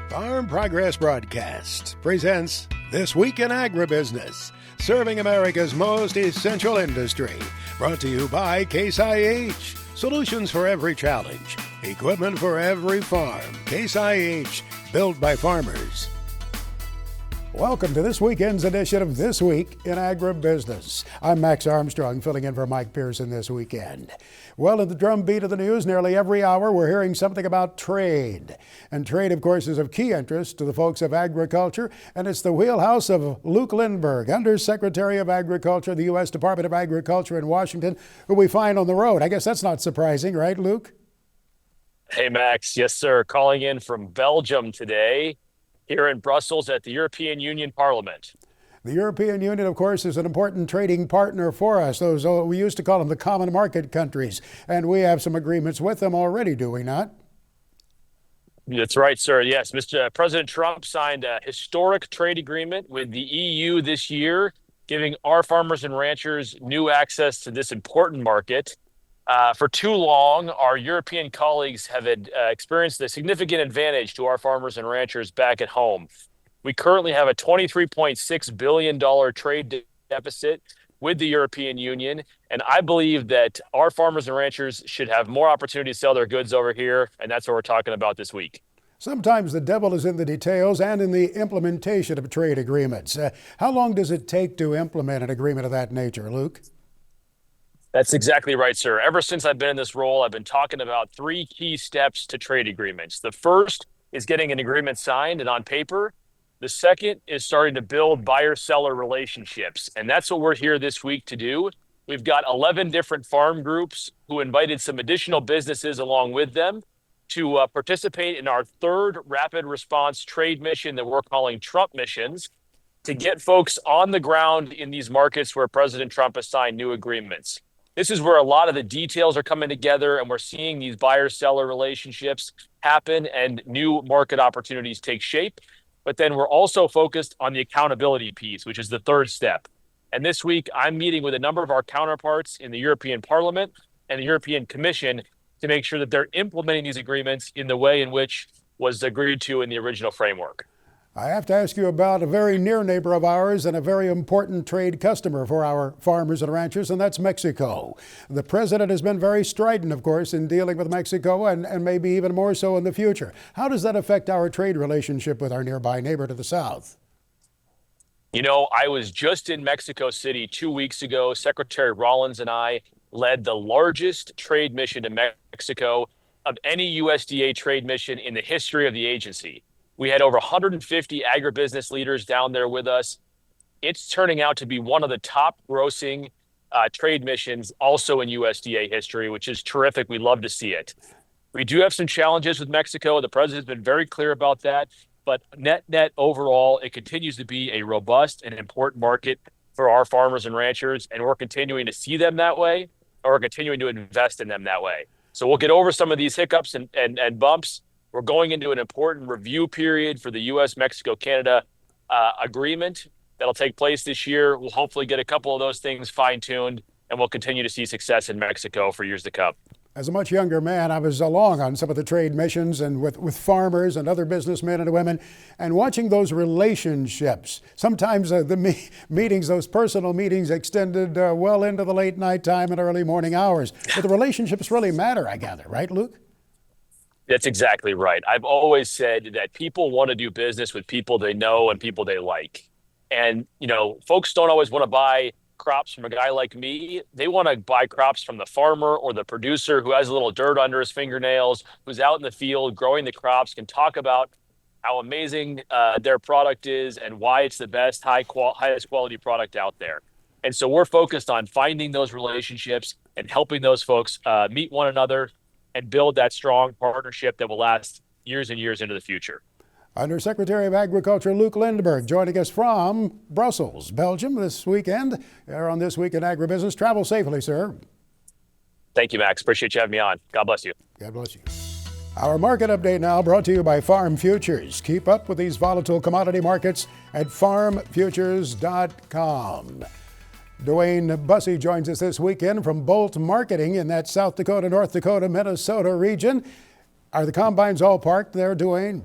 Farm Progress Broadcast presents This Week in Agribusiness, serving America's most essential industry. Brought to you by Case IH. Solutions for every challenge. Equipment for every farm. Case IH, built by farmers. Welcome to this weekend's edition of This Week in Agribusiness. I'm Max Armstrong, filling in for Mike Pearson this weekend. Well, in the drumbeat of the news, nearly every hour we're hearing something about trade. And trade, of course, is of key interest to the folks of agriculture, and it's the wheelhouse of Luke Lindberg, Undersecretary of Agriculture, the U.S. Department of Agriculture in Washington, who we find on the road. I guess that's not surprising, right, Luke? Hey, Max. Yes, sir. Calling in from Belgium today, here in Brussels at the European Union Parliament. The European Union, of course, is an important trading partner for us. Those, we used to call them the common market countries, and we have some agreements with them already, do we not? That's right, sir. Yes, Mr. President Trump signed a historic trade agreement with the EU this year, giving our farmers and ranchers new access to this important market. For too long, our European colleagues have experienced a significant advantage to our farmers and ranchers back at home. We currently have a $23.6 billion trade deficit with the European Union, and I believe that our farmers and ranchers should have more opportunity to sell their goods over here, and that's what we're talking about this week. Sometimes the devil is in the details and in the implementation of trade agreements. How long does it take to implement an agreement of that nature, Luke? That's exactly right, sir. Ever since I've been in this role, I've been talking about three key steps to trade agreements. The first is getting an agreement signed and on paper. The second is starting to build buyer-seller relationships, and that's what we're here this week to do. We've got 11 different farm groups who invited some additional businesses along with them to participate in our third rapid response trade mission that we're calling Trump missions, to get folks on the ground in these markets where President Trump has signed new agreements. This is where a lot of the details are coming together, and we're seeing these buyer-seller relationships happen and new market opportunities take shape. But then we're also focused on the accountability piece, which is the third step. And this week, I'm meeting with a number of our counterparts in the European Parliament and the European Commission to make sure that they're implementing these agreements in the way in which was agreed to in the original framework. I have to ask you about a very near neighbor of ours and a very important trade customer for our farmers and ranchers, and that's Mexico. The president has been very strident, of course, in dealing with Mexico and maybe even more so in the future. How does that affect our trade relationship with our nearby neighbor to the south? You know, I was just in Mexico City 2 weeks ago. Secretary Rollins and I led the largest trade mission to Mexico of any USDA trade mission in the history of the agency. We had over 150 agribusiness leaders down there with us. It's turning out to be one of the top grossing trade missions also in USDA history, which is terrific. We love to see it. We do have some challenges with Mexico. The president's been very clear about that. But net overall, it continues to be a robust and important market for our farmers and ranchers. And we're continuing to see them that way, and we're continuing to invest in them that way. So we'll get over some of these hiccups and bumps. We're going into an important review period for the U.S.-Mexico-Canada agreement that'll take place this year. We'll hopefully get a couple of those things fine-tuned, and we'll continue to see success in Mexico for years to come. As a much younger man, I was along on some of the trade missions and with farmers and other businessmen and women, and watching those relationships. Sometimes the meetings, those personal meetings, extended well into the late night time and early morning hours. But the relationships really matter, I gather, right, Luke? That's exactly right. I've always said that people want to do business with people they know and people they like. And, you know, folks don't always want to buy crops from a guy like me. They want to buy crops from the farmer or the producer who has a little dirt under his fingernails, who's out in the field growing the crops, can talk about how amazing their product is and why it's the best, highest quality product out there. And so we're focused on finding those relationships and helping those folks meet one another and build that strong partnership that will last years and years into the future. Undersecretary of Agriculture Luke Lindberg joining us from Brussels, Belgium this weekend. Here on This Week in Agribusiness. Travel safely, sir. Thank you, Max. Appreciate you having me on. God bless you. God bless you. Our market update now brought to you by Farm Futures. Keep up with these volatile commodity markets at farmfutures.com. Dwayne Bussey joins us this weekend from Bolt Marketing in that South Dakota, North Dakota, Minnesota region. Are the combines all parked there, Dwayne?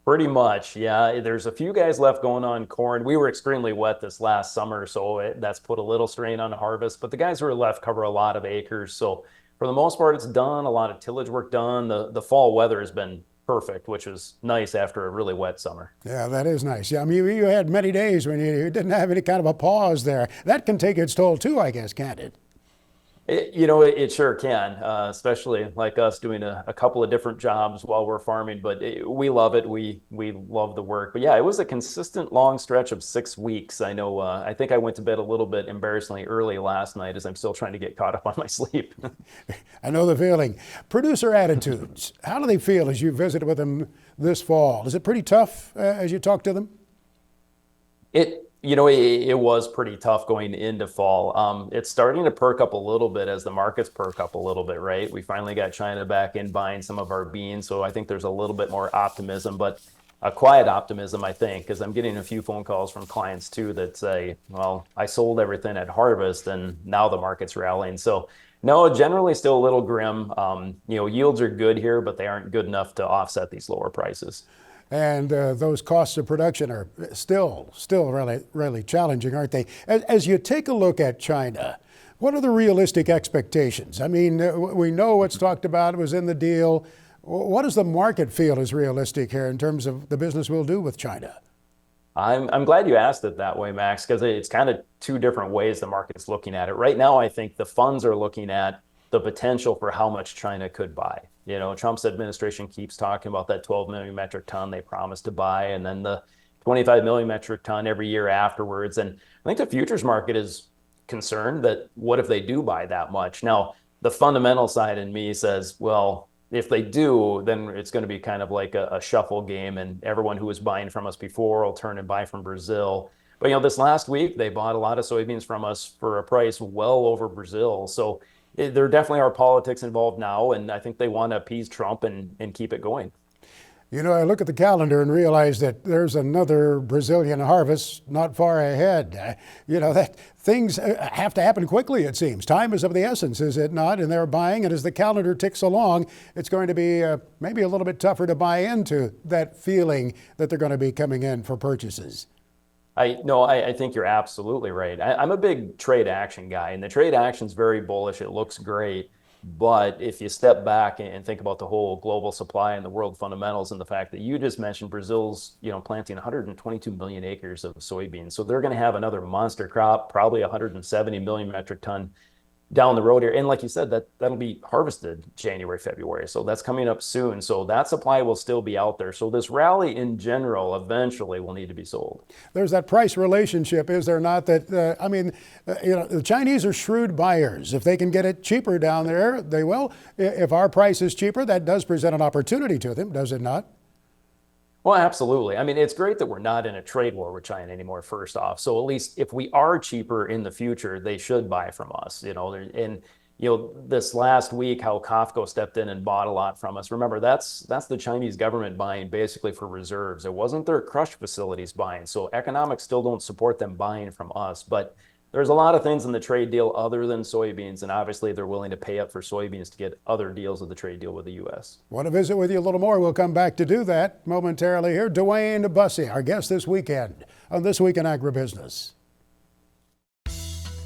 Pretty much, yeah. There's a few guys left going on corn. We were extremely wet this last summer, so that's put a little strain on the harvest. But the guys who are left cover a lot of acres, so for the most part, it's done. A lot of tillage work done. The fall weather has been perfect, which is nice after a really wet summer. Yeah, that is nice. Yeah, I mean, you had many days when you didn't have any kind of a pause there. That can take its toll too, I guess, can't it? It sure can, especially like us doing a couple of different jobs while we're farming. But we love it. We love the work. But yeah, it was a consistent long stretch of 6 weeks. I know. I think I went to bed a little bit embarrassingly early last night as I'm still trying to get caught up on my sleep. I know the feeling. Producer attitudes. How do they feel as you visit with them this fall? Is it pretty tough as you talk to them? It was pretty tough going into fall. It's starting to perk up a little bit as the markets perk up a little bit, right? We finally got China back in buying some of our beans, so I think there's a little bit more optimism, but a quiet optimism, I think, because I'm getting a few phone calls from clients too that say, well, I sold everything at harvest and now the market's rallying. So no, generally still a little grim. Yields are good here, but they aren't good enough to offset these lower prices. And those costs of production are still really, really challenging, aren't they? As you take a look at China, what are the realistic expectations? I mean, we know what's talked about was in the deal. What does the market feel is realistic here in terms of the business we'll do with China? I'm glad you asked it that way, Max, because it's kind of two different ways the market's looking at it. Right now, I think the funds are looking at the potential for how much China could buy. Trump's administration keeps talking about that 12 million metric ton they promised to buy, and then the 25 million metric ton every year afterwards. And I think the futures market is concerned that what if they do buy that much? Now, the fundamental side in me says, well, if they do, then it's going to be kind of like a shuffle game, and everyone who was buying from us before will turn and buy from Brazil. But this last week they bought a lot of soybeans from us for a price well over Brazil. So there definitely are politics involved now, and I think they want to appease Trump and keep it going. I look at the calendar and realize that there's another Brazilian harvest not far ahead. That things have to happen quickly, it seems. Time is of the essence, is it not? And they're buying, and as the calendar ticks along, it's going to be maybe a little bit tougher to buy into that feeling that they're going to be coming in for purchases. I think you're absolutely right. I'm a big trade action guy, and the trade action's very bullish. It looks great. But if you step back and think about the whole global supply and the world fundamentals and the fact that you just mentioned Brazil's, planting 122 million acres of soybeans. So they're going to have another monster crop, probably 170 million metric ton down the road here. And like you said, that'll be harvested January, February. So that's coming up soon. So that supply will still be out there. So this rally in general eventually will need to be sold. There's that price relationship, is there not? That, the Chinese are shrewd buyers. If they can get it cheaper down there, they will. If our price is cheaper, that does present an opportunity to them, does it not? Well, absolutely. I mean, it's great that we're not in a trade war with China anymore, first off. So at least if we are cheaper in the future, they should buy from us, and this last week, how COFCO stepped in and bought a lot from us. Remember, that's the Chinese government buying basically for reserves. It wasn't their crush facilities buying. So economics still don't support them buying from us. But there's a lot of things in the trade deal other than soybeans, and obviously they're willing to pay up for soybeans to get other deals of the trade deal with the U.S. Want to visit with you a little more. We'll come back to do that momentarily here. Dwayne Bussey, our guest this weekend on This Week in Agribusiness.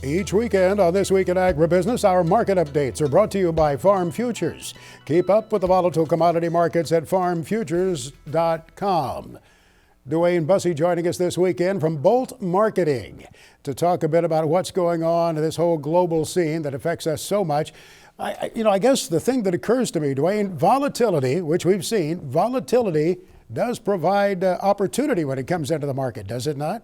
Each weekend on This Week in Agribusiness, our market updates are brought to you by Farm Futures. Keep up with the volatile commodity markets at farmfutures.com. Dwayne Bussey joining us this weekend from Bolt Marketing to talk a bit about what's going on in this whole global scene that affects us so much. I guess the thing that occurs to me, Dwayne, volatility, which we've seen, volatility does provide opportunity when it comes into the market, does it not?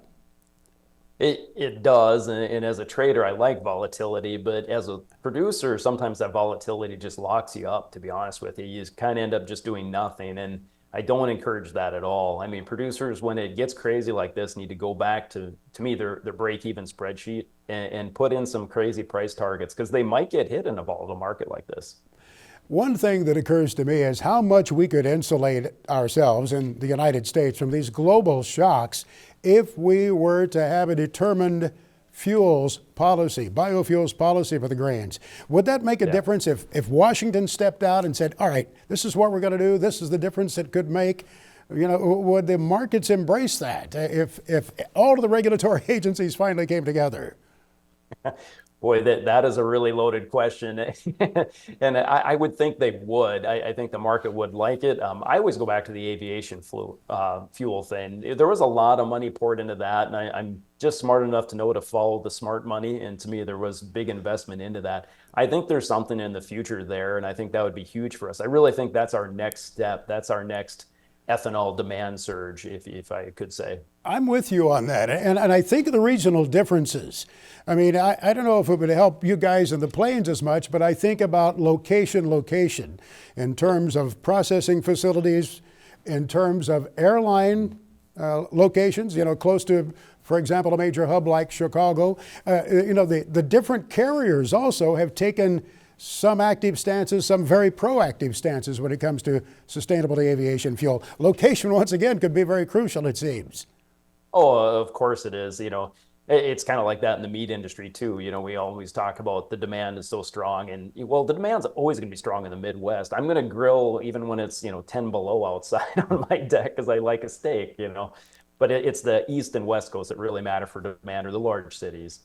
It does, and as a trader, I like volatility, but as a producer, sometimes that volatility just locks you up, to be honest with you. You just kind of end up just doing nothing, and I don't encourage that at all. I mean, producers, when it gets crazy like this, need to go back to me, their break-even spreadsheet and put in some crazy price targets, because they might get hit in a volatile market like this. One thing that occurs to me is how much we could insulate ourselves in the United States from these global shocks if we were to have a determined fuels policy, biofuels policy for the grains. Would that make a difference if Washington stepped out and said, all right, this is what we're going to do, this is the difference it could make? would the markets embrace that if all of the regulatory agencies finally came together? Boy, that is a really loaded question. And I would think they would. I think the market would like it. I always go back to the aviation fuel thing. There was a lot of money poured into that, and I'm just smart enough to know to follow the smart money. And to me, there was big investment into that. I think there's something in the future there, and I think that would be huge for us. I really think that's our next step. That's our next ethanol demand surge, if I could say. I'm with you on that. And I think of the regional differences. I mean, I don't know if it would help you guys in the plains as much, but I think about location in terms of processing facilities, in terms of airline locations, close to, for example, a major hub like Chicago. The different carriers also have taken some active stances, some very proactive stances when it comes to sustainable aviation fuel. Location, once again, could be very crucial, it seems. Oh, of course it is. It's kind of like that in the meat industry too. We always talk about the demand is so strong, and well, the demand's always going to be strong in the Midwest. I'm going to grill even when it's 10 below outside on my deck because I like a steak. But it's the East and West Coast that really matter for demand, or the large cities.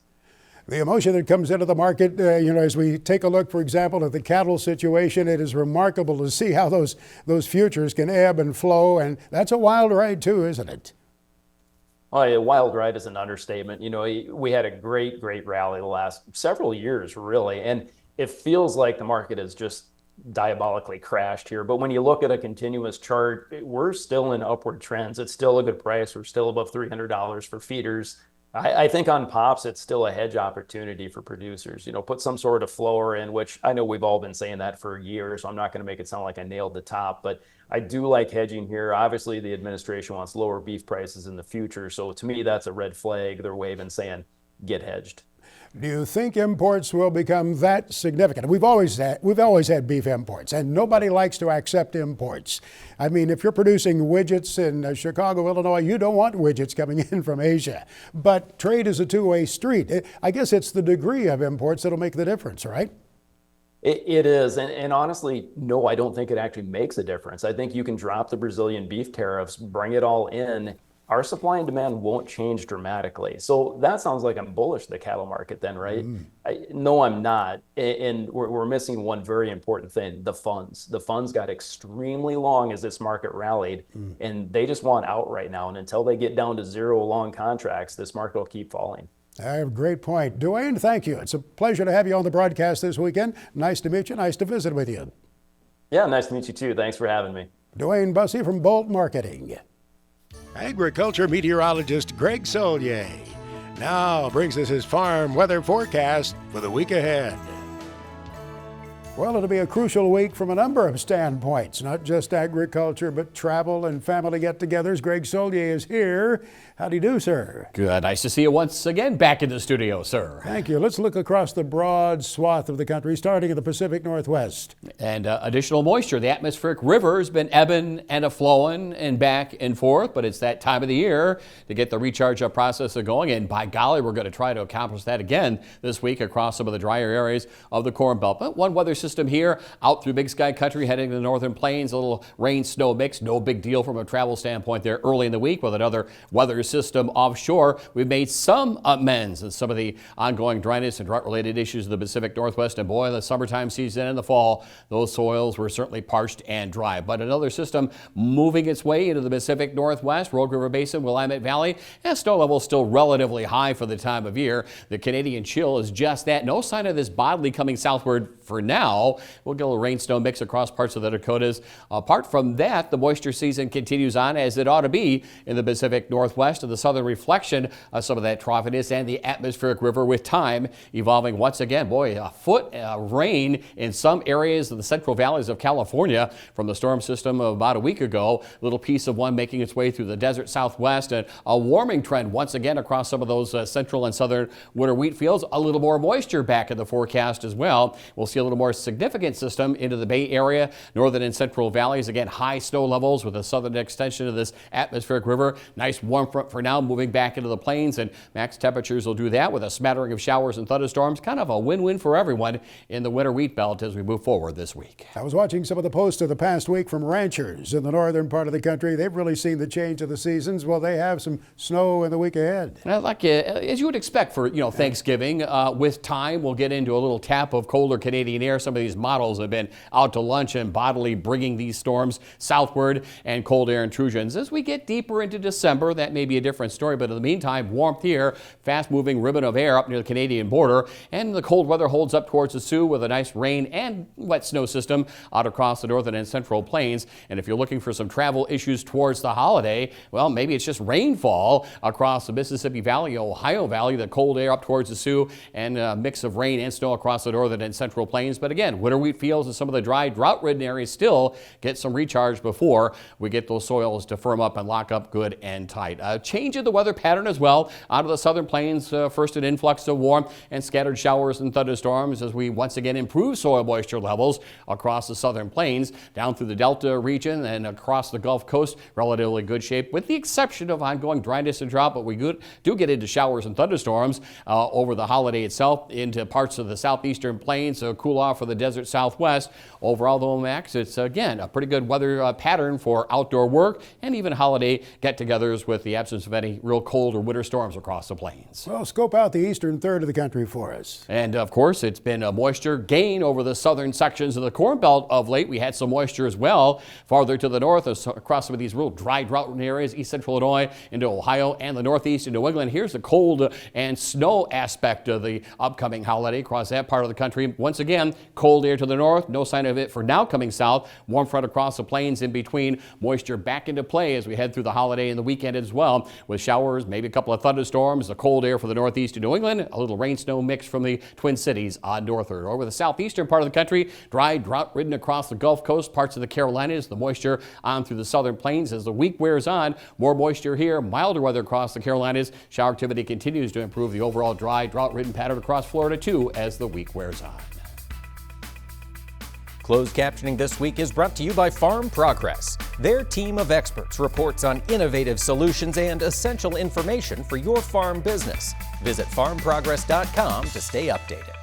The emotion that comes into the market, as we take a look, for example, at the cattle situation, it is remarkable to see how those futures can ebb and flow, and that's a wild ride too, isn't it? Oh, a wild ride is an understatement. We had a great rally the last several years, really, and it feels like the market has just diabolically crashed here. But when you look at a continuous chart, we're still in upward trends. It's still a good price. We're still above $300 for feeders. I think on pops, it's still a hedge opportunity for producers. Put some sort of floor in, which I know we've all been saying that for years, so I'm not going to make it sound like I nailed the top, but I do like hedging here. Obviously, the administration wants lower beef prices in the future, so to me, that's a red flag. They're waving saying, get hedged. Do you think imports will become that significant? We've always had beef imports, and nobody likes to accept imports. I mean, if you're producing widgets in Chicago, Illinois, you don't want widgets coming in from Asia. But trade is a two-way street. I guess it's the degree of imports that'll make the difference, right? It is. And honestly, no, I don't think it actually makes a difference. I think you can drop the Brazilian beef tariffs, bring it all in. Our supply and demand won't change dramatically. So that sounds like I'm bullish the cattle market then, right? No, I'm not. And we're missing one very important thing, the funds. The funds got extremely long as this market rallied, and they just want out right now. And until they get down to zero long contracts, this market will keep falling. I have a great point. Dwayne, thank you. It's a pleasure to have you on the broadcast this weekend. Nice to meet you. Nice to visit with you. Yeah, nice to meet you too. Thanks for having me. Dwayne Bussey from Bolt Marketing. Agriculture meteorologist Greg Solier now brings us his farm weather forecast for the week ahead. Well, it'll be a crucial week from a number of standpoints, not just agriculture, but travel and family get-togethers. Greg Solier is here. How do you do, sir? Good. Nice to see you once again back in the studio, sir. Thank you. Let's look across the broad swath of the country, starting in the Pacific Northwest. And additional moisture. The atmospheric river has been ebbing and a-flowing and back and forth, but it's that time of the year to get the recharge up process going. And by golly, we're going to try to accomplish that again this week across some of the drier areas of the Corn Belt. But one weather system here out through Big Sky Country heading to the northern plains, a little rain snow mix, no big deal from a travel standpoint there early in the week. With another weather system offshore, we've made some amends in some of the ongoing dryness and drought related issues of the Pacific Northwest. And boy, the summertime season and the fall, those soils were certainly parched and dry. But another system moving its way into the Pacific Northwest, Rogue River Basin, Willamette Valley, and snow levels still relatively high for the time of year. The Canadian chill is just that. No sign of this bodily coming southward for now. We'll get a little rain snow mix across parts of the Dakotas. Apart from that, the moisture season continues on as it ought to be in the Pacific Northwest, and the southern reflection of some of that troughiness and the atmospheric river with time evolving once again. Boy, a foot of rain in some areas of the central valleys of California from the storm system of about a week ago. A little piece of one making its way through the desert southwest, and a warming trend once again across some of those central and southern winter wheat fields. A little more moisture back in the forecast as well. We'll see a little more significant system into the Bay Area, northern and central valleys. Again, high snow levels with the southern extension of this atmospheric river. Nice warm front for now, moving back into the plains, and max temperatures will do that with a smattering of showers and thunderstorms. Kind of a win-win for everyone in the winter wheat belt as we move forward this week. I was watching some of the posts of the past week from ranchers in the northern part of the country. They've really seen the change of the seasons. Well, they have some snow in the week ahead. As you would expect for Thanksgiving, with time we'll get into a little tap of colder Canadian air. Some of these models have been out to lunch and bodily bringing these storms southward and cold air intrusions. As we get deeper into December, that may be a different story, but in the meantime, warmth here, fast-moving ribbon of air up near the Canadian border, and the cold weather holds up towards the Sioux with a nice rain and wet snow system out across the northern and central plains. And if you're looking for some travel issues towards the holiday, well, maybe it's just rainfall across the Mississippi Valley, Ohio Valley, the cold air up towards the Sioux, and a mix of rain and snow across the northern and central plains. But again, winter wheat fields and some of the dry, drought-ridden areas still get some recharge before we get those soils to firm up and lock up good and tight. A change in the weather pattern as well. Out of the southern plains, first an influx of warmth and scattered showers and thunderstorms as we once again improve soil moisture levels across the southern plains, down through the Delta region and across the Gulf Coast. Relatively good shape with the exception of ongoing dryness and drought, but we do get into showers and thunderstorms over the holiday itself into parts of the southeastern plains, so cool off for the desert southwest. Overall, though, Max, it's again a pretty good weather pattern for outdoor work and even holiday get-togethers with the absence of any real cold or winter storms across the plains. Well, scope out the eastern third of the country for us. And of course, it's been a moisture gain over the southern sections of the Corn Belt of late. We had some moisture as well farther to the north across some of these real dry drought areas, east central Illinois into Ohio and the northeast into New England. Here's the cold and snow aspect of the upcoming holiday across that part of the country. Once again, cold air to the north, no sign of it for now coming south. Warm front across the plains in between. Moisture back into play as we head through the holiday and the weekend as well, with showers, maybe a couple of thunderstorms, the cold air for the northeast to New England, a little rain snow mix from the Twin Cities on northward. Over the southeastern part of the country, dry, drought-ridden across the Gulf Coast, parts of the Carolinas, the moisture on through the southern plains. As the week wears on, more moisture here, milder weather across the Carolinas. Shower activity continues to improve the overall dry, drought-ridden pattern across Florida too as the week wears on. Closed captioning this week is brought to you by Farm Progress. Their team of experts reports on innovative solutions and essential information for your farm business. Visit farmprogress.com to stay updated.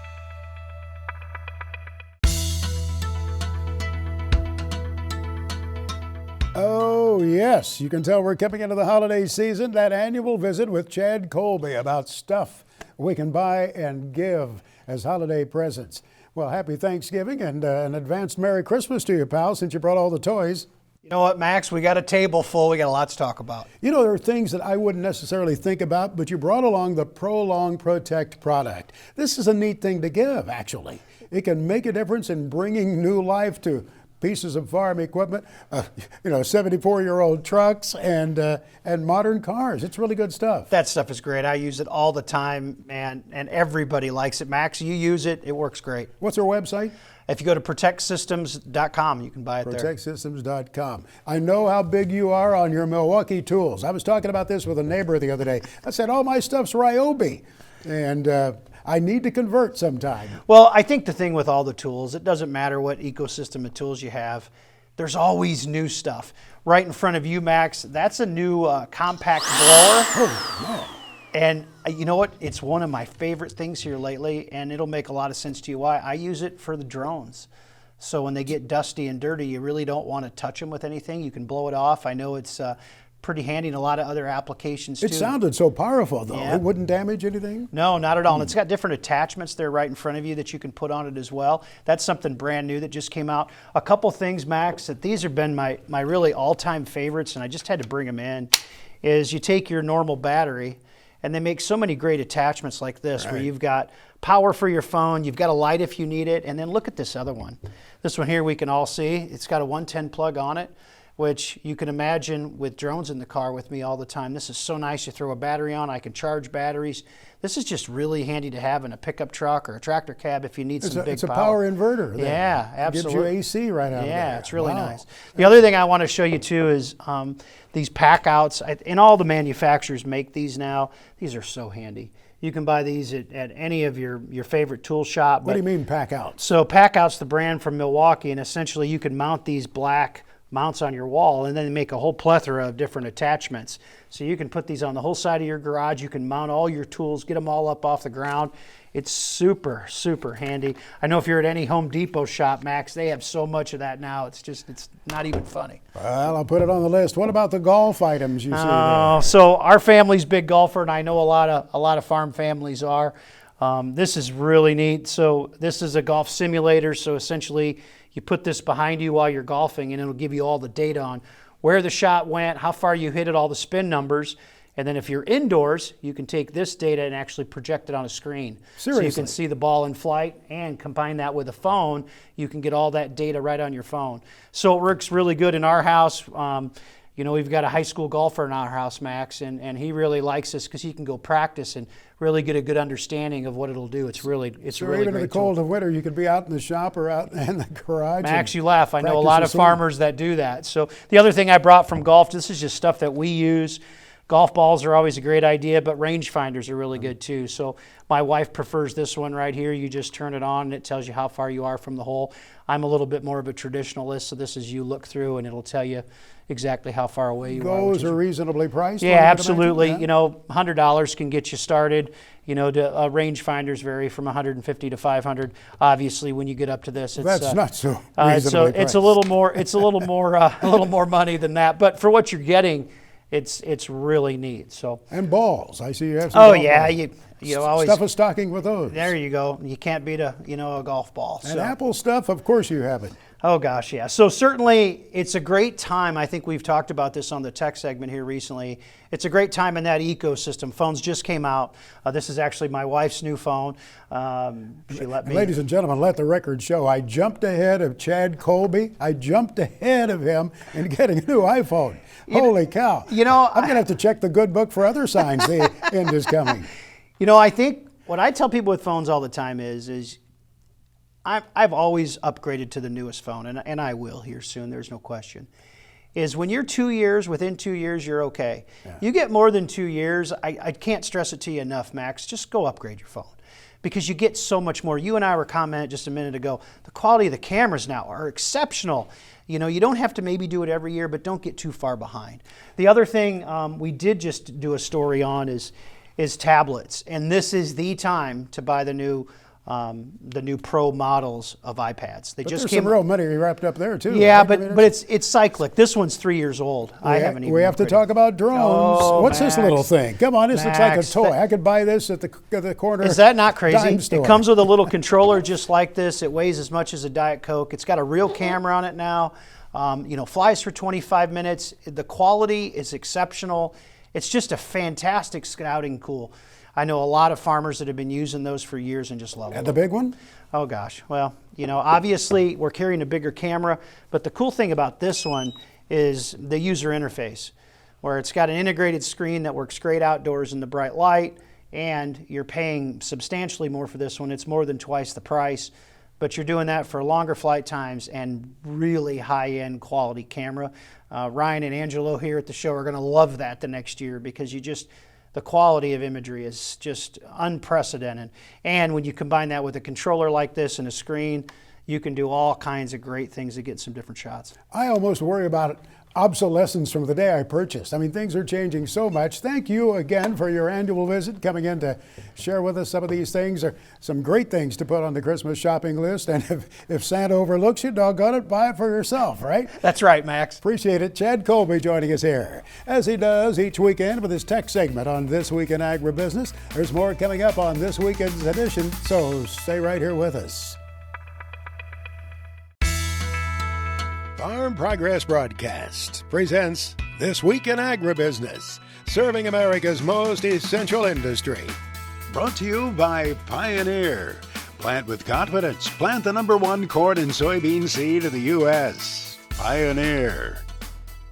Oh, yes. You can tell we're coming into the holiday season. That annual visit with Chad Colby about stuff we can buy and give as holiday presents. Well, happy Thanksgiving and an advanced Merry Christmas to you, pal, since you brought all the toys. You know what, Max? We got a table full. We got a lot to talk about. You know, there are things that I wouldn't necessarily think about, but you brought along the Prolong Protect product. This is a neat thing to give, actually. It can make a difference in bringing new life to pieces of farm equipment, 74-year-old trucks and modern cars. It's really good stuff. That stuff is great. I use it all the time, man, and everybody likes it. Max, you use it. It works great. What's our website? If you go to protectsystems.com, you can buy it there. Protectsystems.com. I know how big you are on your Milwaukee tools. I was talking about this with a neighbor the other day. I said, all my stuff's Ryobi, and I need to convert sometime. Well, I think the thing with all the tools, it doesn't matter what ecosystem of tools you have. There's always new stuff. Right in front of you, Max, that's a new compact blower. Oh, man. And you know what? It's one of my favorite things here lately, and it'll make a lot of sense to you why. I use it for the drones. So when they get dusty and dirty, you really don't want to touch them with anything. You can blow it off. I know it's pretty handy in a lot of other applications, too. It sounded so powerful, though. Yeah. It wouldn't damage anything? No, not at all. And it's got different attachments there right in front of you that you can put on it as well. That's something brand new that just came out. A couple things, Max, that these have been my really all-time favorites, and I just had to bring them in, is you take your normal battery, and they make so many great attachments like this, right, where you've got power for your phone, you've got a light if you need it, and then look at this other one. This one here we can all see. It's got a 110 plug on it, which you can imagine with drones in the car with me all the time. This is so nice. You throw a battery on, I can charge batteries. This is just really handy to have in a pickup truck or a tractor cab if you need some big power. It's a power inverter. Then. Yeah, absolutely. It gives you AC right out of there. Yeah, it's really nice. The other thing I want to show you too is these pack outs. And all the manufacturers make these now. These are so handy. You can buy these at any of your favorite tool shop. What do you mean pack outs? So Pack Out's the brand from Milwaukee, and essentially you can mount these black mounts on your wall and then make a whole plethora of different attachments. So you can put these on the whole side of your garage. You can mount all your tools, get them all up off the ground. It's super, super handy. I know if you're at any Home Depot shop, Max, they have so much of that now. It's not even funny. Well, I'll put it on the list. What about the golf items you see there? So our family's big golfer, and I know a lot of farm families are. This is really neat. So this is a golf simulator. So essentially, you put this behind you while you're golfing, and it'll give you all the data on where the shot went, how far you hit it, all the spin numbers. And then if you're indoors, you can take this data and actually project it on a screen. Seriously? So you can see the ball in flight, and combine that with a phone, you can get all that data right on your phone. So it works really good in our house. We've got a high school golfer in our house, Max, and he really likes this because he can go practice and really get a good understanding of what it'll do. It's really So a really even great in the tool. cold of winter, you could be out in the shop or out in the garage. Max, and you laugh. I know a practice lot the of swing. farmers that do that. So the other thing I brought from golf, this is just stuff that we use. Golf balls are always a great idea, but rangefinders are really good too. So my wife prefers this one right here. You just turn it on and it tells you how far you are from the hole. I'm a little bit more of a traditionalist, so this is you look through and it'll tell you exactly how far away you are. Those are reasonably priced? Yeah, one would absolutely. imagine? $100 can get you started. Rangefinders vary from $150 to $500. Obviously, when you get up to this, it's That's not so so reasonably it's priced. a little more. It's a little more. A little more money than that. But for what you're getting, it's really neat. So. And balls. I see you have some Oh golf yeah, balls. you always. Stuff a stocking with those. There you go. You can't beat a golf ball. And So. Apple stuff, of course you have it. Oh gosh, yeah. So certainly it's a great time. I think we've talked about this on the tech segment here recently. It's a great time in that ecosystem. Phones just came out. This is actually my wife's new phone. She let me. Ladies and gentlemen, let the record show. I jumped ahead of Chad Colby. I jumped ahead of him in getting a new iPhone. Holy cow. I'm going to have to check the good book for other signs the end is coming. I think what I tell people with phones all the time is I've always upgraded to the newest phone, and I will here soon, there's no question, is when you're 2 years, within 2 years, you're okay. Yeah. You get more than 2 years, I can't stress it to you enough, Max, just go upgrade your phone because you get so much more. You and I were commenting just a minute ago, the quality of the cameras now are exceptional. You don't have to maybe do it every year, but don't get too far behind. The other thing we did just do a story on is tablets, and this is the time to buy the new Pro models of iPads. But there's some real money wrapped up there too. Yeah, right? but it's cyclic. This one's 3 years old. We have to talk about drones. Oh, What's Max, this little thing? Come on, this looks like a Max, toy. I could buy this at the corner. Is that not crazy? dime store. It comes with a little controller just like this. It weighs as much as a Diet Coke. It's got a real camera on it now. Flies for 25 minutes. The quality is exceptional. It's just a fantastic scouting tool. I know a lot of farmers that have been using those for years and just love them. And the big one? Oh gosh. Well, obviously we're carrying a bigger camera, but the cool thing about this one is the user interface, where it's got an integrated screen that works great outdoors in the bright light, and you're paying substantially more for this one. It's more than twice the price, but you're doing that for longer flight times and really high-end quality camera. Ryan and Angelo here at the show are going to love that the next year because the quality of imagery is just unprecedented. And when you combine that with a controller like this and a screen, you can do all kinds of great things to get some different shots. I almost worry about obsolescence from the day I purchased. I mean, things are changing so much. Thank you again for your annual visit, coming in to share with us some of these things. Are some great things to put on the Christmas shopping list. And if Santa overlooks you, doggone it, buy it for yourself, right? That's right, Max. Appreciate it. Chad Colby joining us here, as he does each weekend with his tech segment on This Week in Agribusiness. There's more coming up on this weekend's edition, so stay right here with us. Farm Progress Broadcast presents This Week in Agribusiness, serving America's most essential industry. Brought to you by Pioneer. Plant with confidence. Plant the #1 corn and soybean seed of the U.S. Pioneer.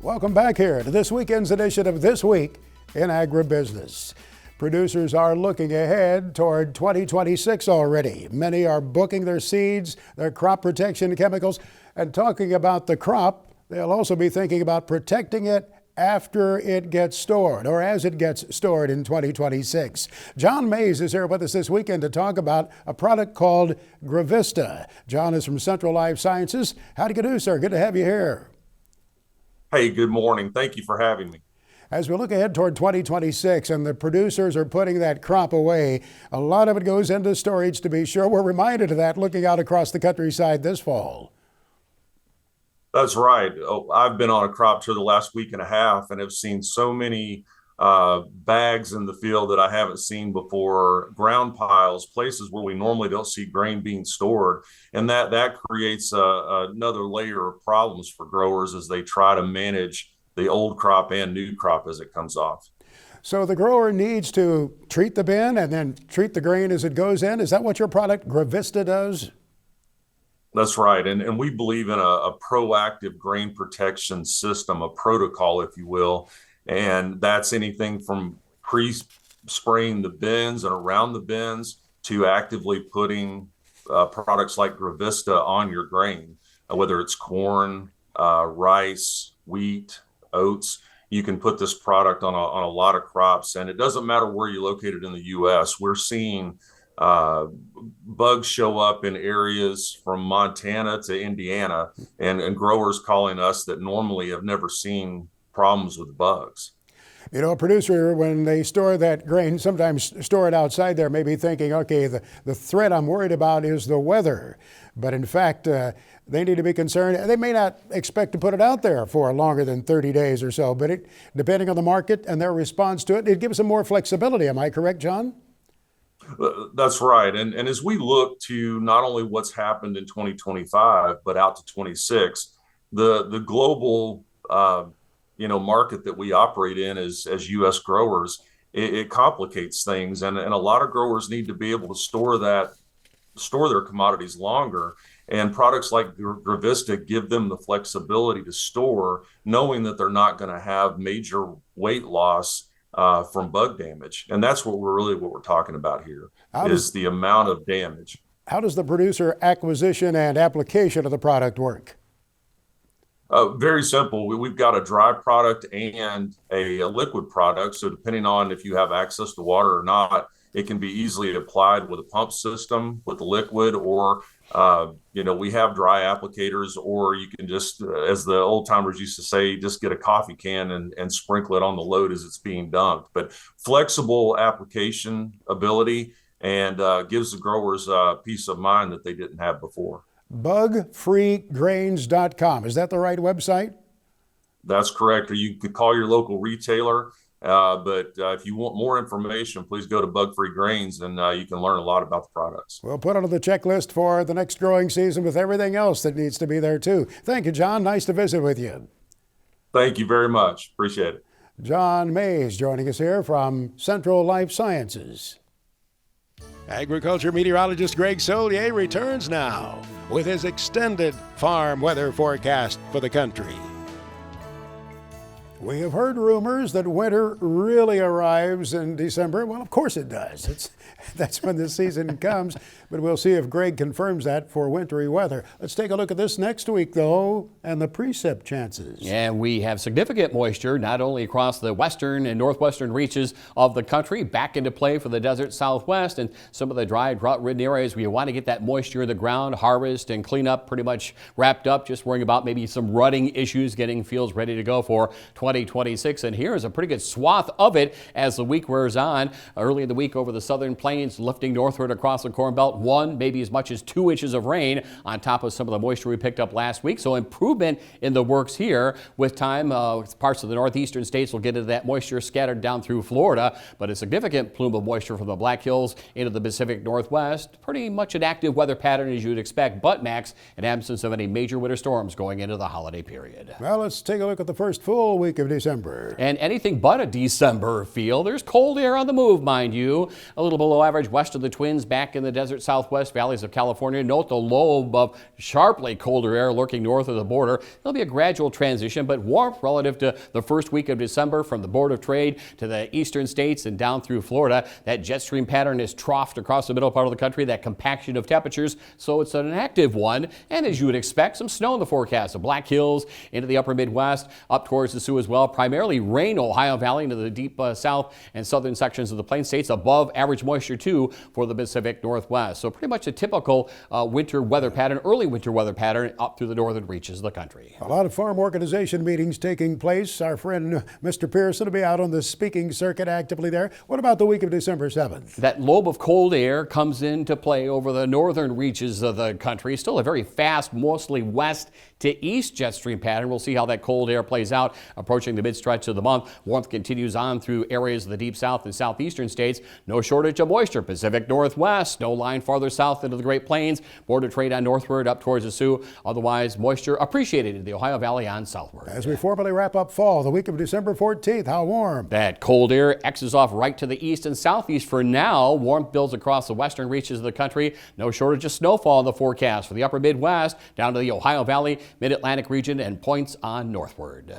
Welcome back here to this weekend's edition of This Week in Agribusiness. Producers are looking ahead toward 2026 already. Many are booking their seeds, their crop protection chemicals, and talking about the crop. They'll also be thinking about protecting it after it gets stored, or as it gets stored in 2026. John Mays is here with us this weekend to talk about a product called Gravista. John is from Central Life Sciences. How do you do, sir? Good to have you here. Hey, good morning. Thank you for having me. As we look ahead toward 2026 and the producers are putting that crop away, a lot of it goes into storage, to be sure. We're reminded of that looking out across the countryside this fall. That's right. I've been on a crop tour the last week and a half and have seen so many bags in the field that I haven't seen before, ground piles, places where we normally don't see grain being stored. And that creates another layer of problems for growers as they try to manage the old crop and new crop as it comes off. So the grower needs to treat the bin and then treat the grain as it goes in. Is that what your product Gravista does? That's right. And we believe in a proactive grain protection system, a protocol, if you will. And that's anything from pre-spraying the bins and around the bins to actively putting products like Gravista on your grain, whether it's corn, rice, wheat, oats. You can put this product on a lot of crops, and it doesn't matter where you're located in the U.S. We're seeing bugs show up in areas from Montana to Indiana, and growers calling us that normally have never seen problems with bugs. You know, a producer, when they store that grain, sometimes store it outside there, maybe thinking, okay, the threat I'm worried about is the weather. But in fact, they need to be concerned. They may not expect to put it out there for longer than 30 days or so, but depending on the market and their response to it, it gives them more flexibility. Am I correct, John? That's right. And as we look to not only what's happened in 2025, but out to 26, the global market that we operate in as U.S. growers, it complicates things. And a lot of growers need to be able to store their commodities longer. And products like Gravista give them the flexibility to store, knowing that they're not going to have major weight loss from bug damage. And that's what we're talking about here, is the amount of damage. How does the producer acquisition and application of the product work? Very simple. We've got a dry product and a liquid product. So depending on if you have access to water or not, it can be easily applied with a pump system, with the liquid, or we have dry applicators, or you can just, as the old timers used to say, just get a coffee can and sprinkle it on the load as it's being dumped. But flexible application ability and gives the growers peace of mind that they didn't have before. Bugfreegrains.com. Is that the right website? That's correct. Or you could call your local retailer. But if you want more information, please go to Bug Free Grains, and you can learn a lot about the products. We'll put it on the checklist for the next growing season with everything else that needs to be there, too. Thank you, John. Nice to visit with you. Thank you very much. Appreciate it. John Mays joining us here from Central Life Sciences. Agriculture meteorologist Greg Solier returns now with his extended farm weather forecast for the country. We have heard rumors that winter really arrives in December. Well, of course it does. That's when the season comes, but we'll see if Greg confirms that for wintry weather. Let's take a look at this next week, though, and the precip chances. And we have significant moisture, not only across the western and northwestern reaches of the country, back into play for the desert southwest and some of the dry, drought-ridden areas where you want to get that moisture in the ground, harvest and clean up pretty much wrapped up, just worrying about maybe some rutting issues, getting fields ready to go for 2026. And here is a pretty good swath of it as the week wears on. Early in the week over the southern plains, lifting northward across the Corn Belt, 1, maybe as much as 2 inches of rain on top of some of the moisture we picked up last week. So improvement in the works here. With time, parts of the northeastern states will get into that moisture scattered down through Florida, but a significant plume of moisture from the Black Hills into the Pacific Northwest. Pretty much an active weather pattern as you would expect, but Max, in absence of any major winter storms going into the holiday period. Well, let's take a look at the first full week of December. And anything but a December feel. There's cold air on the move, mind you. A little below average west of the Twins, back in the desert southwest valleys of California. Note the low above sharply colder air lurking north of the border. There'll be a gradual transition, but warmth relative to the first week of December from the Board of Trade to the eastern states and down through Florida. That jet stream pattern is troughed across the middle part of the country, that compaction of temperatures, so it's an active one. And as you would expect, some snow in the forecast. The Black Hills into the upper Midwest, up towards the Suez as well. Primarily rain, Ohio Valley into the deep south and southern sections of the Plain States. Above average moisture, too, for the Pacific Northwest. So pretty much a typical winter weather pattern, early winter weather pattern up through the northern reaches of the country. A lot of farm organization meetings taking place. Our friend Mr. Pearson will be out on the speaking circuit actively there. What about the week of December 7th? That lobe of cold air comes into play over the northern reaches of the country. Still a very fast, mostly west to east jet stream pattern. We'll see how that cold air plays out approaching the mid-stretch of the month. Warmth continues on through areas of the deep south and southeastern states. No shortage of moisture. Pacific Northwest, no line farther south into the Great Plains. Border trade on northward up towards the Sioux. Otherwise, moisture appreciated in the Ohio Valley on southward. As we formally wrap up fall, the week of December 14th, how warm? That cold air X's off right to the east and southeast for now. Warmth builds across the western reaches of the country. No shortage of snowfall in the forecast for the upper Midwest down to the Ohio Valley, Mid-Atlantic region, and points on northward.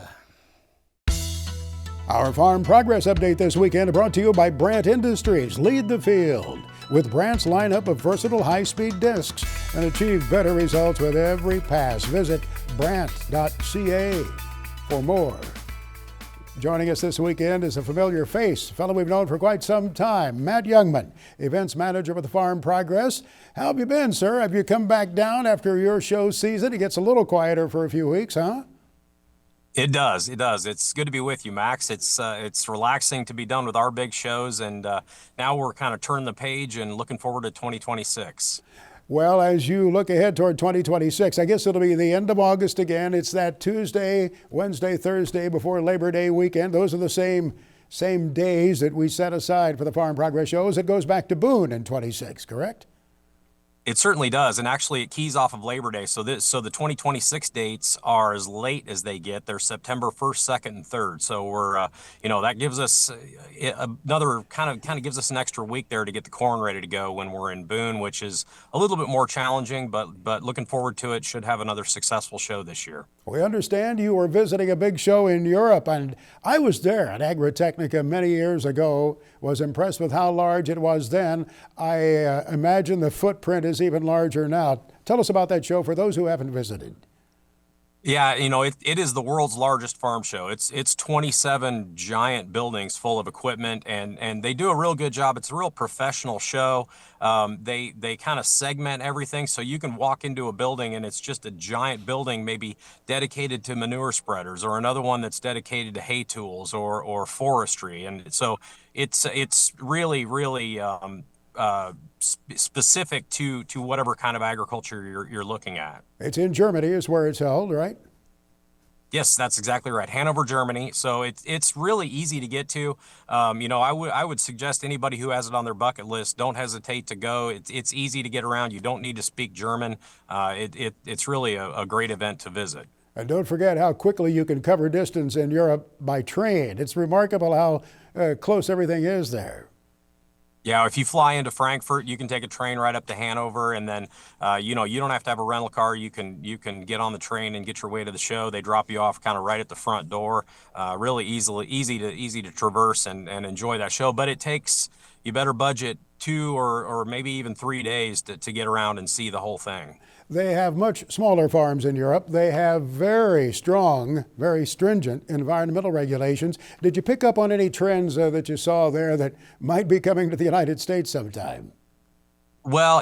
Our Farm Progress Update this weekend brought to you by Brandt Industries. Lead the field with Brandt's lineup of versatile high-speed discs and achieve better results with every pass. Visit brandt.ca for more. Joining us this weekend is a familiar face, a fellow we've known for quite some time, Matt Youngman, events manager with the Farm Progress. How have you been, sir? Have you come back down after your show season? It gets a little quieter for a few weeks, huh? It does. It does. It's good to be with you, Max. It's relaxing to be done with our big shows, and now we're kind of turning the page and looking forward to 2026. Well, as you look ahead toward 2026, I guess it'll be the end of August again. It's that Tuesday, Wednesday, Thursday before Labor Day weekend. Those are the same days that we set aside for the Farm Progress shows. It goes back to Boone in 26, correct? It certainly does, and actually it keys off of Labor Day. So the 2026 dates are as late as they get. They're September 1st, 2nd, and 3rd. So we're, that gives us another kind of gives us an extra week there to get the corn ready to go when we're in Boone, which is a little bit more challenging, but looking forward to it. Should have another successful show this year. We understand you were visiting a big show in Europe, and I was there at Agritechnica many years ago, was impressed with how large it was then. I imagine the footprint is even larger now. Tell us about that show for those who haven't visited. Yeah, it is the world's largest farm show. It's 27 giant buildings full of equipment, and they do a real good job. It's a real professional show. They kind of segment everything, so you can walk into a building and it's just a giant building, maybe dedicated to manure spreaders, or another one that's dedicated to hay tools or forestry, and so it's really specific to whatever kind of agriculture you're looking at. It's in Germany is where it's held, right? Yes, that's exactly right. Hanover, Germany. So it's really easy to get to. I would suggest anybody who has it on their bucket list, don't hesitate to go. It's easy to get around. You don't need to speak German. It's really a great event to visit. And don't forget how quickly you can cover distance in Europe by train. It's remarkable how close everything is there. Yeah, if you fly into Frankfurt, you can take a train right up to Hanover, and then you don't have to have a rental car. You can get on the train and get your way to the show. They drop you off kind of right at the front door. Really easy to traverse and enjoy that show. But you better budget 2 or maybe even 3 days to get around and see the whole thing. They have much smaller farms in Europe. They have very strong, very stringent environmental regulations. Did you pick up on any trends that you saw there that might be coming to the United States sometime? Well,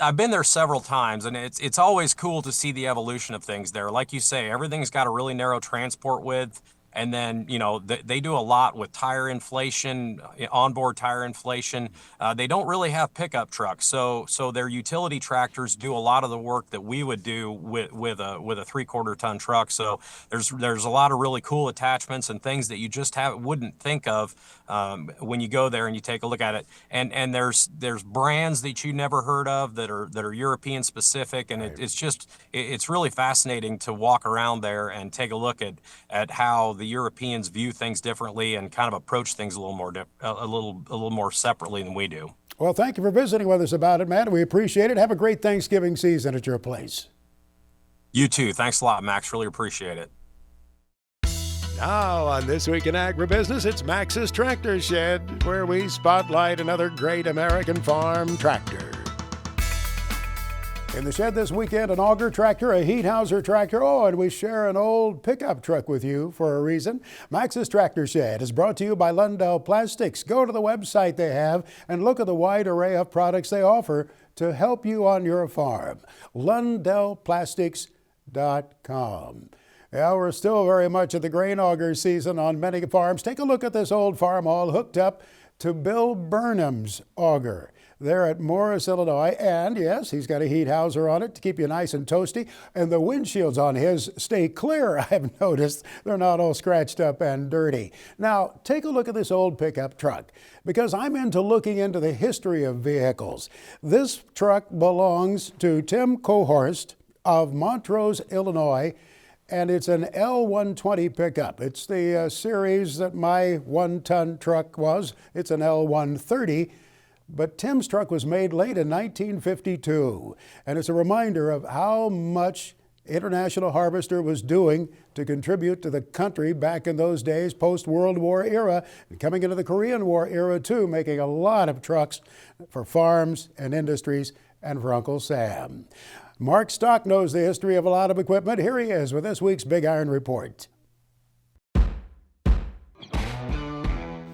I've been there several times, and it's always cool to see the evolution of things there. Like you say, everything's got a really narrow transport width. And then, they do a lot with tire inflation, onboard tire inflation. They don't really have pickup trucks. So their utility tractors do a lot of the work that we would do with a 3/4 ton truck. So there's a lot of really cool attachments and things that you just wouldn't think of when you go there and you take a look at it. And there's brands that you never heard of that are European specific. And it's really fascinating to walk around there and take a look at how the Europeans view things differently and kind of approach things a little more separately than we do. Well, thank you for visiting with us about it, Matt. We appreciate it. Have a great Thanksgiving season at your place. You too. Thanks a lot, Max. Really appreciate it. Now on This Week in Agribusiness, it's Max's Tractor Shed, where we spotlight another great American farm tractor. In the shed this weekend, an auger tractor, a heat houser tractor, and we share an old pickup truck with you for a reason. Max's Tractor Shed is brought to you by Lundell Plastics. Go to the website they have and look at the wide array of products they offer to help you on your farm. LundellPlastics.com. Yeah, we're still very much at the grain auger season on many farms. Take a look at this old farm all hooked up to Bill Burnham's auger. They're at Morris, Illinois, and yes, he's got a heat houser on it to keep you nice and toasty, and the windshields on his stay clear. I've noticed they're not all scratched up and dirty. Now, take a look at this old pickup truck, because I'm into looking into the history of vehicles. This truck belongs to Tim Cohorst of Montrose, Illinois, and it's an L120 pickup. It's the series that my one-ton truck was. It's an L130. But Tim's truck was made late in 1952, and it's a reminder of how much International Harvester was doing to contribute to the country back in those days, post-World War era, and coming into the Korean War era too, making a lot of trucks for farms and industries and for Uncle Sam. Mark Stock knows the history of a lot of equipment. Here he is with this week's Big Iron Report.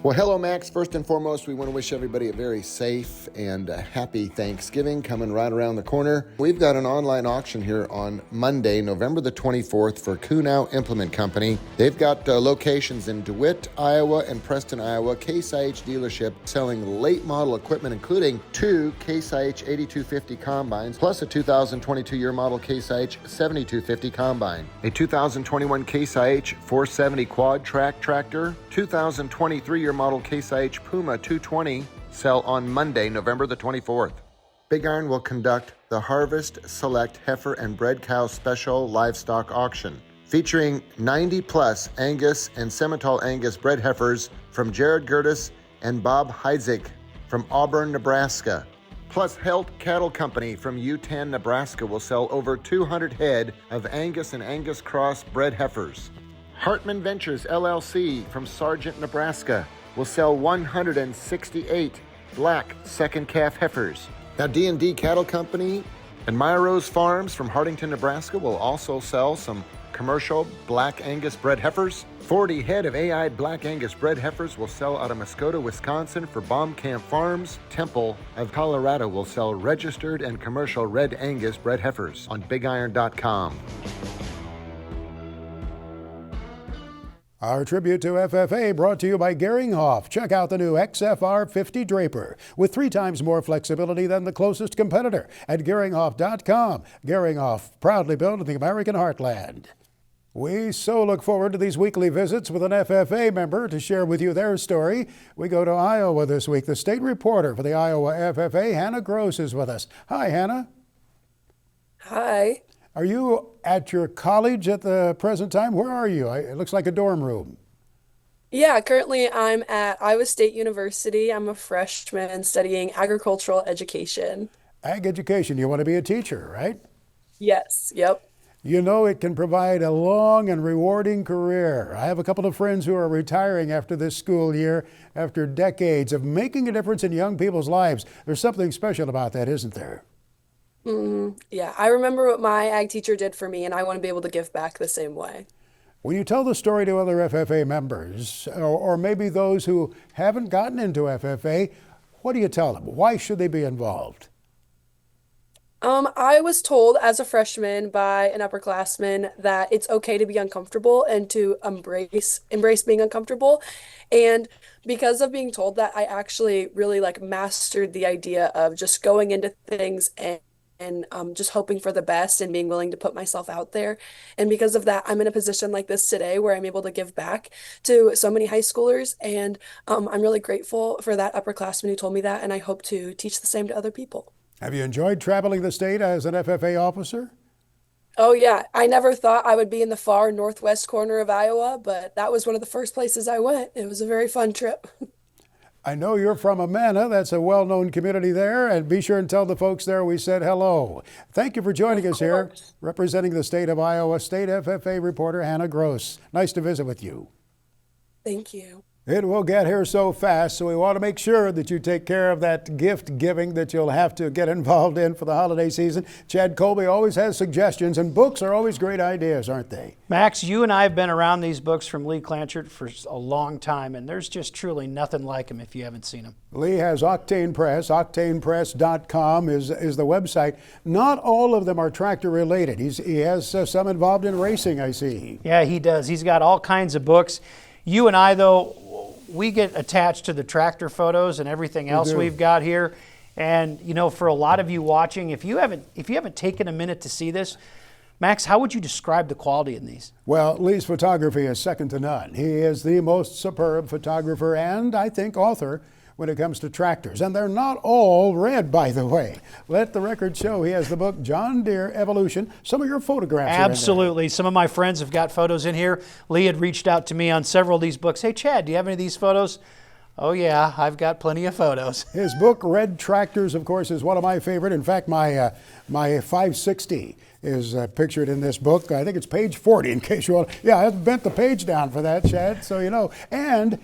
Well, hello, Max. First and foremost, we want to wish everybody a very safe and happy Thanksgiving coming right around the corner. We've got an online auction here on Monday, November the 24th for Kunow Implement Company. They've got locations in DeWitt, Iowa and Preston, Iowa. Case IH dealership selling late model equipment, including 2 Case IH 8250 combines, plus a 2022 year model Case IH 7250 combine, a 2021 Case IH 470 quad track tractor, 2023 year model Case IH Puma 220 sell on Monday, November the 24th. Big Iron will conduct the Harvest Select Heifer and Bred Cow Special Livestock Auction, featuring 90 plus Angus and Simmental Angus bred heifers from Jared Gertis and Bob Heidzik from Auburn, Nebraska. Plus, Helt Cattle Company from Utan, Nebraska will sell over 200 head of Angus and Angus Cross bred heifers. Hartman Ventures LLC from Sargent, Nebraska will sell 168 black second calf heifers. Now, D&D Cattle Company and Myros Farms from Hardington, Nebraska will also sell some commercial black Angus bred heifers. 40 head of AI black Angus bred heifers will sell out of Muskota, Wisconsin for Baumkamp Farms. Temple of Colorado will sell registered and commercial red Angus bred heifers on BigIron.com. Our tribute to FFA brought to you by Geringhoff. Check out the new XFR 50 Draper with 3 times more flexibility than the closest competitor at Geringhoff.com. Geringhoff, proudly built in the American heartland. We so look forward to these weekly visits with an FFA member to share with you their story. We go to Iowa this week. The state reporter for the Iowa FFA, Hannah Gross, is with us. Hi, Hannah. Hi. Are you at your college at the present time? Where are you? It looks like a dorm room. Yeah, currently I'm at Iowa State University. I'm a freshman studying agricultural education. Ag education. You want to be a teacher, right? Yes, yep. You know, it can provide a long and rewarding career. I have a couple of friends who are retiring after this school year, after decades of making a difference in young people's lives. There's something special about that, isn't there? Yeah, I remember what my ag teacher did for me, and I want to be able to give back the same way. When you tell the story to other FFA members, or maybe those who haven't gotten into FFA, what do you tell them? Why should they be involved? I was told as a freshman by an upperclassman that it's okay to be uncomfortable and to embrace being uncomfortable. And because of being told that, I actually really mastered the idea of just going into things and just hoping for the best and being willing to put myself out there. And because of that, I'm in a position like this today where I'm able to give back to so many high schoolers. And I'm really grateful for that upperclassman who told me that. And I hope to teach the same to other people. Have you enjoyed traveling the state as an FFA officer? Oh, yeah. I never thought I would be in the far northwest corner of Iowa, but that was one of the first places I went. It was a very fun trip. I know you're from Amana. That's a well-known community there. And be sure and tell the folks there we said hello. Thank you for joining us here, representing the state of Iowa, State FFA reporter Hannah Gross. Nice to visit with you. Thank you. It will get here so fast, so we want to make sure that you take care of that gift giving that you'll have to get involved in for the holiday season. Chad Colby always has suggestions, and books are always great ideas, aren't they? Max, you and I have been around these books from Lee Clanchard for a long time, and there's just truly nothing like them if you haven't seen them. Lee has Octane Press. OctanePress.com is the website. Not all of them are tractor related. He has some involved in racing, I see. Yeah, he does. He's got all kinds of books. You and I, though, we get attached to the tractor photos and everything else we've got here. And, you know, for a lot of you watching, if you haven't taken a minute to see this, Max, how would you describe the quality in these? Well, Lee's photography is second to none. He is the most superb photographer and, I think, author when it comes to tractors. And they're not all red, by the way. Let the record show he has the book John Deere Evolution. Some of your photographs are in there. Absolutely. Some of my friends have got photos in here. Lee had reached out to me on several of these books. Hey, Chad, do you have any of these photos? Oh, yeah, I've got plenty of photos. His book, Red Tractors, of course, is one of my favorite. In fact, my 560 is pictured in this book. I think it's page 40 in case you want. Yeah, I bent the page down for that, Chad, so you know. And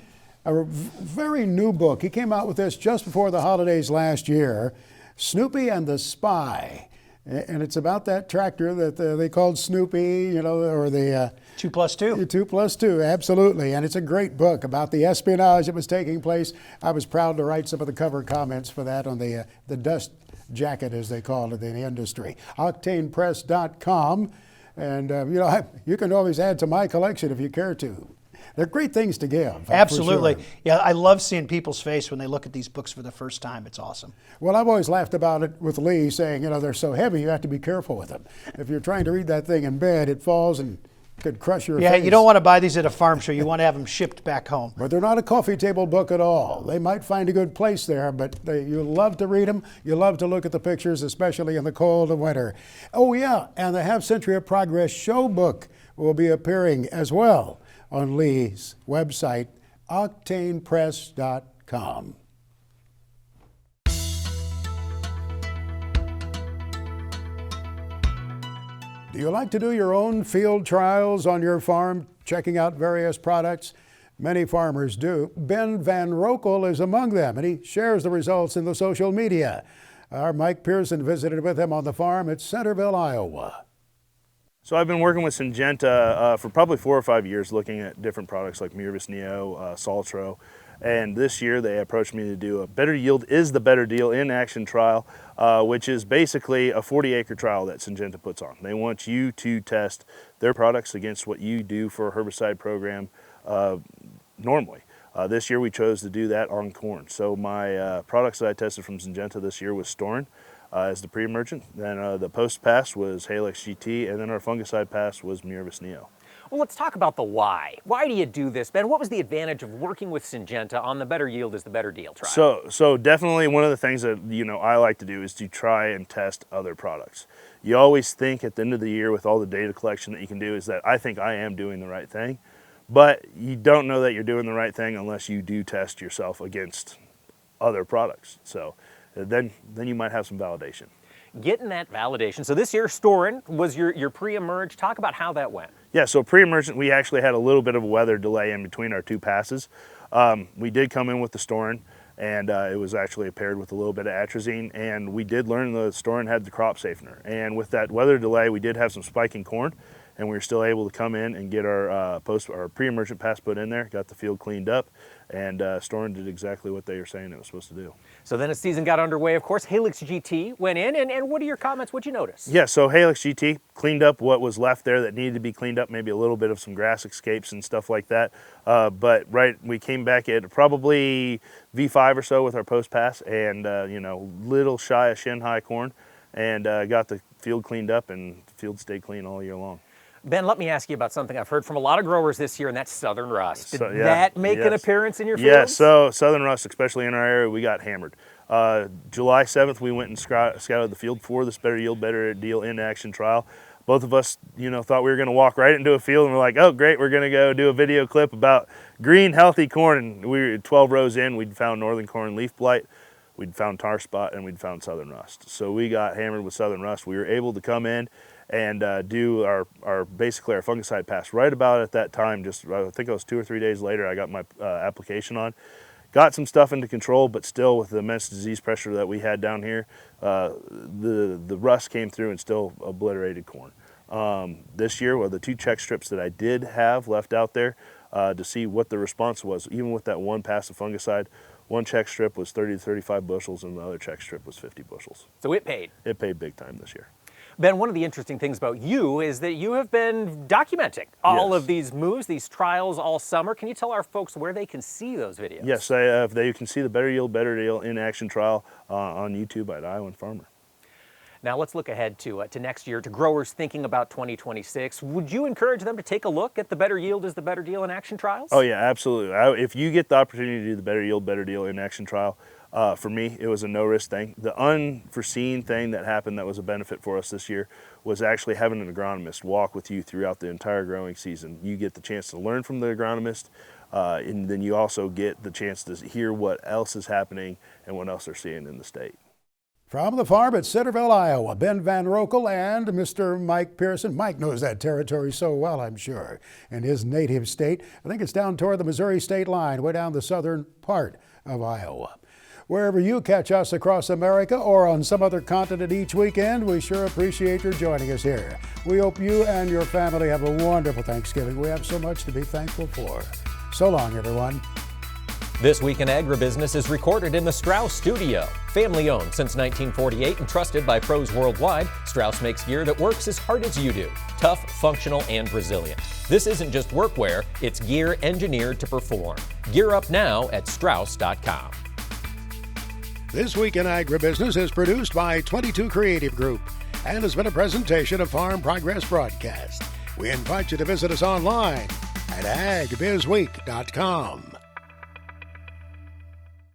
a very new book. He came out with this just before the holidays last year, Snoopy and the Spy. And it's about that tractor that they called Snoopy, you know, or the 2+2. 2+2, absolutely. And it's a great book about the espionage that was taking place. I was proud to write some of the cover comments for that on the dust jacket, as they call it in the industry. OctanePress.com. And, you know, you can always add to my collection if you care to. They're great things to give. Absolutely. Sure. Yeah, I love seeing people's face when they look at these books for the first time. It's awesome. Well, I've always laughed about it with Lee saying, you know, they're so heavy, you have to be careful with them. If you're trying to read that thing in bed, it falls and could crush your face. Yeah, you don't want to buy these at a farm show. You want to have them shipped back home. But they're not a coffee table book at all. They might find a good place there, but you love to read them. You love to look at the pictures, especially in the cold of winter. Oh, yeah, and the Half Century of Progress show book will be appearing as well on Lee's website, OctanePress.com. Do you like to do your own field trials on your farm, checking out various products? Many farmers do. Ben Van Rokel is among them, and he shares the results in the social media. Our Mike Pearson visited with him on the farm at Centerville, Iowa. So I've been working with Syngenta for probably 4 or 5 years, looking at different products like Mirvis Neo, Saltro, and this year they approached me to do a Better Yield is the Better Deal in Action trial, which is basically a 40-acre trial that Syngenta puts on. They want you to test their products against what you do for a herbicide program normally. This year we chose to do that on corn. So my products that I tested from Syngenta this year was Storin as the pre-emergent, then the post-pass was Halix GT, and then our fungicide pass was Mirvis Neo. Well, let's talk about the why. Why do you do this, Ben? What was the advantage of working with Syngenta on the Better Yield is the Better Deal trial? So definitely one of the things that I like to do is to try and test other products. You always think at the end of the year with all the data collection that you can do is that I think I am doing the right thing, but you don't know that you're doing the right thing unless you do test yourself against other products. So then you might have some validation. Getting that validation. So this year, Storin was your pre-emerge. Talk about how that went. Yeah, so pre-emergent, we actually had a little bit of a weather delay in between our two passes. We did come in with the Storin, and it was actually paired with a little bit of atrazine, and we did learn the Storin had the crop safener. And with that weather delay, we did have some spiking corn, and we were still able to come in and get our pre-emergent pass put in there, got the field cleaned up, and Storin did exactly what they were saying it was supposed to do. So then as season got underway, of course, Halix GT went in, and what are your comments? What'd you notice? Yeah, so Halix GT cleaned up what was left there that needed to be cleaned up, maybe a little bit of some grass escapes and stuff like that. But we came back at probably V5 or so with our post pass, and little shy of shin high corn, and got the field cleaned up, and the field stayed clean all year long. Ben, let me ask you about something I've heard from a lot of growers this year, and that's southern rust. Did that make an appearance in your fields? Yeah, so southern rust, especially in our area, we got hammered. July 7th, we went and scouted the field for this Better Yield, Better Deal in Action trial. Both of us, thought we were going to walk right into a field, and we're like, oh, great, we're going to go do a video clip about green, healthy corn. And we were 12 rows in, we'd found northern corn leaf blight, we'd found tar spot, and we'd found southern rust. So we got hammered with southern rust. We were able to come in and do our basically our fungicide pass right about at that time. Just I think it was 2 or 3 days later, I got my application on. Got some stuff into control, but still with the immense disease pressure that we had down here, the rust came through and still obliterated corn. This year, the 2 check strips that I did have left out there to see what the response was, even with that 1 pass of fungicide, 1 check strip was 30 to 35 bushels and the other check strip was 50 bushels. So it paid. It paid big time this year. Ben, one of the interesting things about you is that you have been documenting all of these moves, these trials all summer. Can you tell our folks where they can see those videos? Yes, they can see the Better Yield, Better Deal in action trial on YouTube at Iowa Farmer. Now let's look ahead to next year, to growers thinking about 2026. Would you encourage them to take a look at the Better Yield is the Better Deal in action trials? Oh yeah, absolutely. If you get the opportunity to do the Better Yield, Better Deal in action trial, for me, it was a no-risk thing. The unforeseen thing that happened that was a benefit for us this year was actually having an agronomist walk with you throughout the entire growing season. You get the chance to learn from the agronomist, and then you also get the chance to hear what else is happening and what else they're seeing in the state. From the farm at Centerville, Iowa, Ben Van Rokel and Mr. Mike Pearson. Mike knows that territory so well, I'm sure, in his native state. I think it's down toward the Missouri state line, way down the southern part of Iowa. Wherever you catch us across America or on some other continent each weekend, we sure appreciate your joining us here. We hope you and your family have a wonderful Thanksgiving. We have so much to be thankful for. So long, everyone. This Week in Agribusiness is recorded in the Strauss studio. Family owned since 1948 and trusted by pros worldwide, Strauss makes gear that works as hard as you do. Tough, functional, and resilient. This isn't just workwear, it's gear engineered to perform. Gear up now at Strauss.com. This Week in Agribusiness is produced by 22 Creative Group and has been a presentation of Farm Progress Broadcast. We invite you to visit us online at agbizweek.com.